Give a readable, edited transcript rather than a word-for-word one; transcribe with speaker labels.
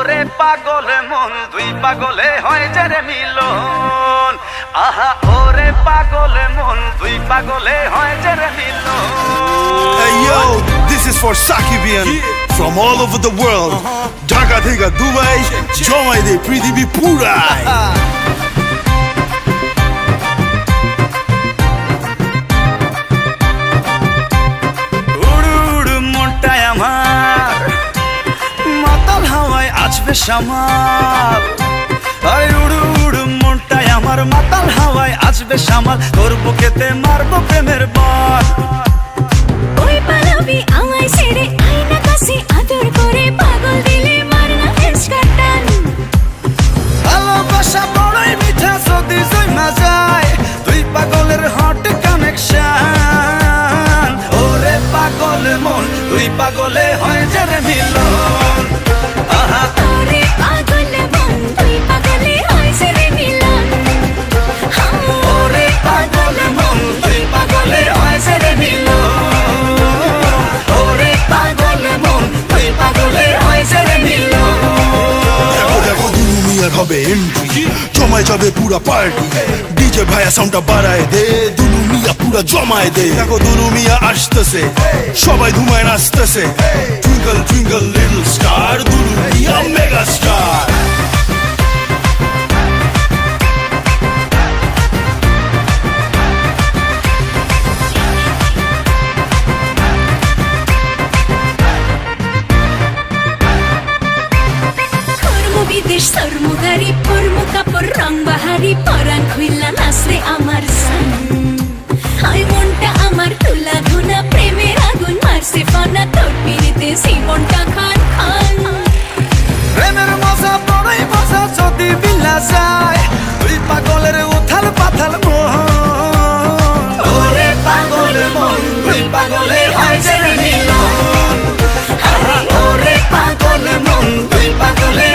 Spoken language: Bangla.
Speaker 1: ওরে পাগল মন দুই পাগলে হয় যে রে মিলন আহা ওরে পাগল মন দুই পাগলে হয় যে রে মিলন
Speaker 2: Hey yo, this is for Sakibian from all over the world. Dhaka theka Dubai, jomai de prithibi purai.
Speaker 1: শামাল আরে উড়ু উড়ু মনটাই আমার মাতাল হাওয়ায় আসবে শামাল তোর বুকেতে মারবো প্রেমের বান
Speaker 3: ওই পালাবি আমায় ছেড়ে আয়না কাছে আদর করে পাগল দিলে মারনা হেসকাটান
Speaker 1: ভালোবাসা বড়ই মিঠা যদি জমা যায় তুই পাগলের হট কানেকশন ওরে পাগল মন তুই পাগলে হয় যে রে মিলন আহা
Speaker 3: ওরে পাগল মন তুই পাগলে হয় যে রে মিলন
Speaker 1: ওরে পাগল মন তুই পাগলে হয় যে রে মিলন ওরে পাগল মন তুই পাগলে হয় যে রে মিলন
Speaker 2: দেখো দেখো দুলু মিয়ার হবে এন্ট্রি, জমায় যাবে পুরা পার্টি। ডিজে ভাইয়া সাউন্ডটা বাড়ায় দে, দুলু মিয়া পুরা জমায় দে। দেখো দুলু মিয়া আসতেছে, সবাই ধুমায় নাচতেছে। Twinkle twinkle little star, Dulu Mia mega star.
Speaker 3: বিদেশ সরমুগারি পরমু কাপড় রং বাহারি পরান খুইলা নাচরে আমার সান হাই মনটা আমার তুলা ধুনা প্রেমের আগুন মারছে ফানা তোর পিড়িতে জীবনটা খান খান
Speaker 1: প্রেমের মজা বড়ই মজা যদি বিলা যায় তুই পাগলের উথাল পাথাল মন ওরে পাগল মন তুই পাগলে হয় যে রে মিলন ওরে পাগল মন তুই পাগলে